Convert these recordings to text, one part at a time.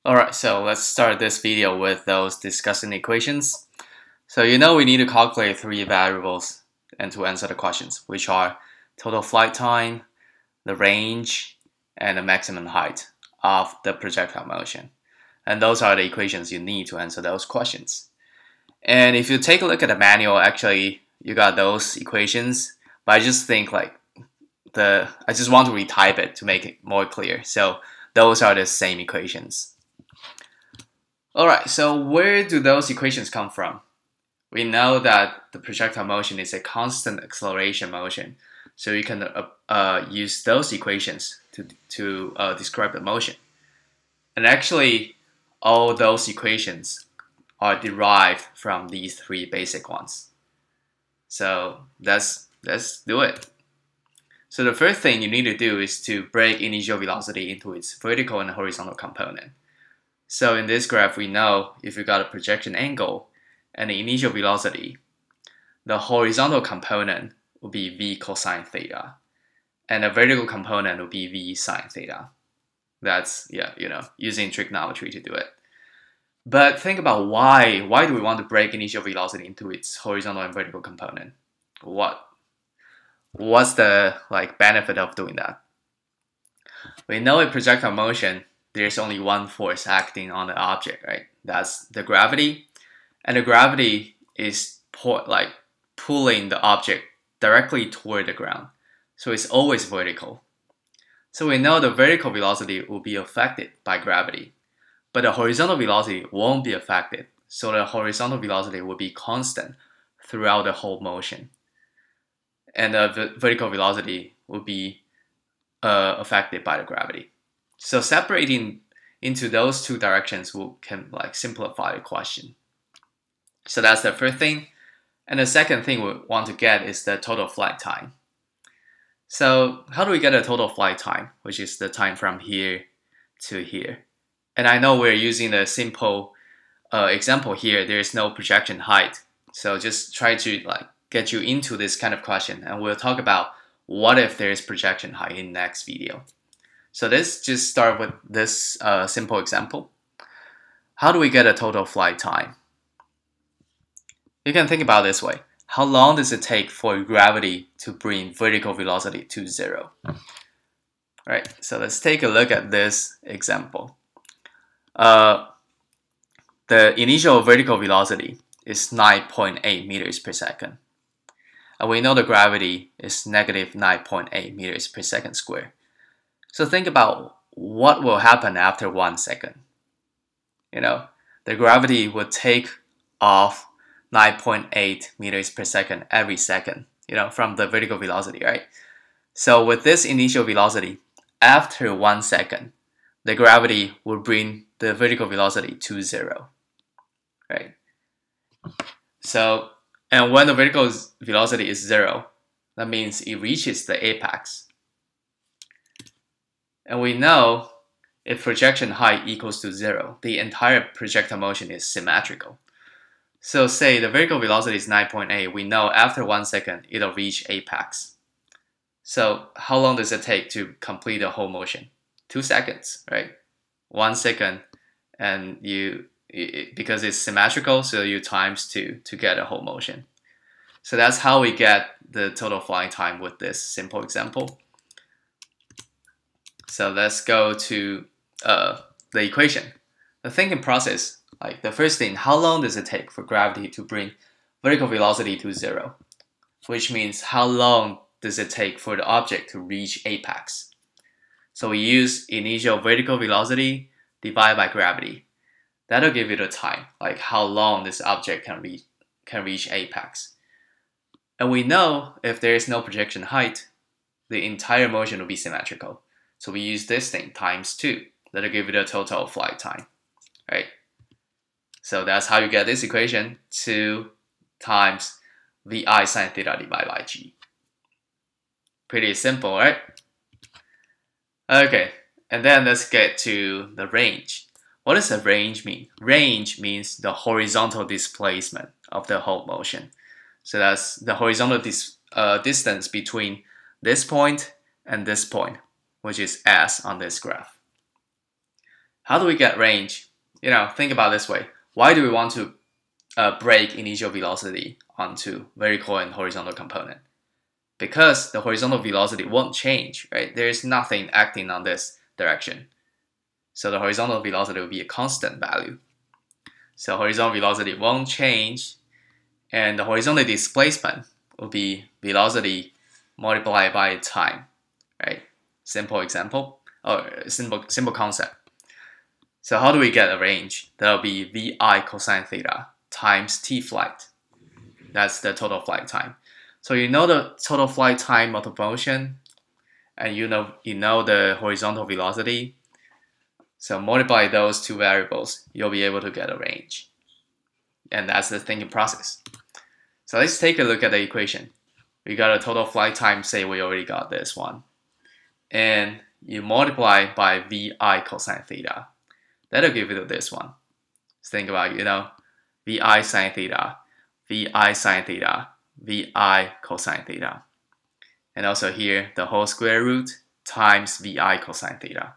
Alright, so let's start this video with those discussing equations. So we need to calculate three variables and to answer the questions, which are total flight time, the range, and the maximum height of the projectile motion. And those are the equations you need to answer those questions. And if you take a look at the manual, actually you got those equations, but I just think I just want to retype it to make it more clear. So those are the same equations. Alright, so where do those equations come from? We know that the projectile motion is a constant acceleration motion, so you can use those equations to describe the motion. And actually, all those equations are derived from these three basic ones. So let's do it. So the first thing you need to do is to break initial velocity into its vertical and horizontal component. So in this graph, we know if you got a projection angle and the initial velocity, the horizontal component will be v cosine theta, and the vertical component will be v sine theta. That's, using trigonometry to do it. But think about why do we want to break initial velocity into its horizontal and vertical component? What's the benefit of doing that? We know in projectile motion, there's only one force acting on the object, right? That's the gravity. And the gravity is pulling the object directly toward the ground. So it's always vertical. So we know the vertical velocity will be affected by gravity, but the horizontal velocity won't be affected. So the horizontal velocity will be constant throughout the whole motion. And the vertical velocity will be affected by the gravity. So separating into those two directions can simplify the question. So that's the first thing. And the second thing we want to get is the total flight time. So how do we get a total flight time, which is the time from here to here? And I know we're using a simple example here. There is no projection height. So just try to get you into this kind of question. And we'll talk about what if there is projection height in the next video. So let's just start with this simple example. How do we get a total flight time? You can think about it this way. How long does it take for gravity to bring vertical velocity to zero? Right, so let's take a look at this example. The initial vertical velocity is 9.8 meters per second. And we know the gravity is negative 9.8 meters per second squared. So think about what will happen after 1 second. The gravity will take off 9.8 meters per second every second, from the vertical velocity, right? So with this initial velocity, after 1 second, the gravity will bring the vertical velocity to zero, right? So, and when the vertical velocity is zero, that means it reaches the apex. And we know if projection height equals to zero, the entire projectile motion is symmetrical. So say the vertical velocity is 9.8, we know after 1 second it'll reach apex. So how long does it take to complete the whole motion? 2 seconds, right? 1 second, and because it's symmetrical, so you times 2 to get a whole motion. So that's how we get the total flying time with this simple example. So let's go to the equation. The thinking process, the first thing, how long does it take for gravity to bring vertical velocity to zero? Which means how long does it take for the object to reach apex? So we use initial vertical velocity divided by gravity. That'll give you the time, how long this object can reach apex. And we know if there is no projection height, the entire motion will be symmetrical. So we use this thing times 2. That'll give you the total flight time, right? So that's how you get this equation, 2 times vi sine theta divided by g. Pretty simple, right? Okay, and then let's get to the range. What does the range mean? Range means the horizontal displacement of the whole motion. So that's the horizontal distance between this point and this point, which is S on this graph. How do we get range? Think about it this way. Why do we want to break initial velocity onto vertical and horizontal component? Because the horizontal velocity won't change, right? There is nothing acting on this direction. So the horizontal velocity will be a constant value. So horizontal velocity won't change, and the horizontal displacement will be velocity multiplied by time, right? Simple example, or simple concept. So how do we get a range? That'll be VI cosine theta times t flight. That's the total flight time. So you know the total flight time of the motion, and you know the horizontal velocity. So multiply those two variables, you'll be able to get a range. And that's the thinking process. So let's take a look at the equation. We got a total flight time, say we already got this one. And you multiply by VI cosine theta. That'll give you this one. Let's think about, VI sine theta, VI sine theta, VI cosine theta. And also here, the whole square root times VI cosine theta.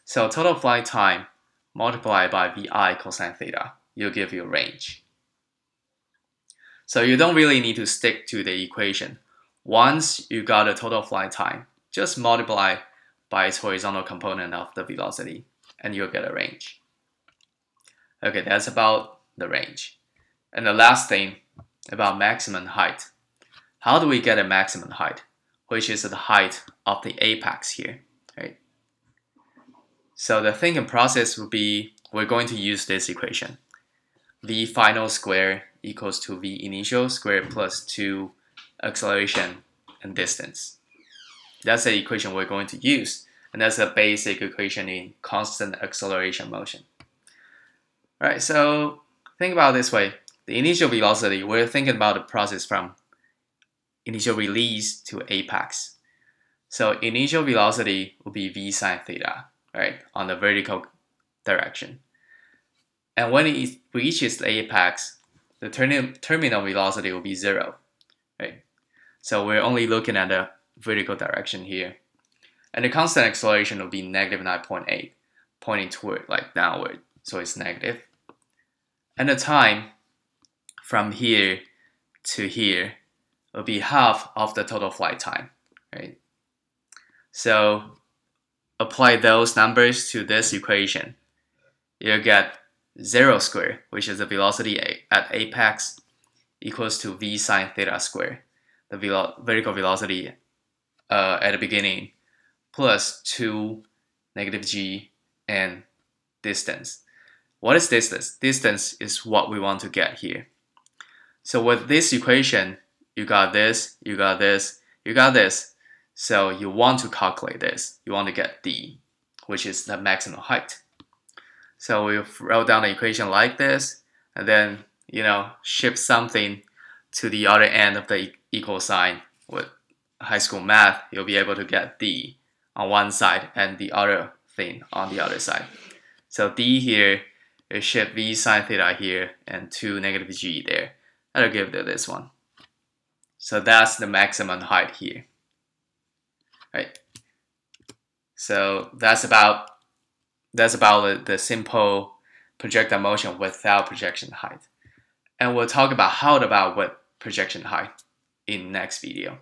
So total flight time multiplied by VI cosine theta, you'll give you a range. So you don't really need to stick to the equation. Once you got a total flight time, just multiply by its horizontal component of the velocity, and you'll get a range. Okay, that's about the range. And the last thing about maximum height. How do we get a maximum height? Which is the height of the apex here, right? So the thinking process would be, we're going to use this equation. V final square equals to V initial squared plus 2 acceleration and distance. That's the equation we're going to use, and that's a basic equation in constant acceleration motion. Alright, so think about it this way. The initial velocity, we're thinking about the process from initial release to apex. So initial velocity will be V sine theta, right, on the vertical direction. And when it reaches the apex, the terminal velocity will be 0, right? So we're only looking at the vertical direction here. And the constant acceleration will be negative 9.8, pointing toward, downward, so it's negative. And the time from here to here will be half of the total flight time, right? So apply those numbers to this equation. You'll get 0 squared, which is the velocity at apex, equals to V sine theta squared, the vertical velocity at the beginning, plus 2 negative g and distance. What is distance? Distance is what we want to get here. So with this equation, you got this, you got this, you got this. So you want to calculate this. You want to get d, which is the maximum height. So we wrote down the equation like this, and then, shift something to the other end of the equal sign. With high school math, you'll be able to get d on one side and the other thing on the other side. So d here, you shift v sine theta here and 2 negative g there. That'll give you this one. So that's the maximum height here, right? So that's about the simple projectile motion without projection height. And we'll talk about how about with projection height in next video.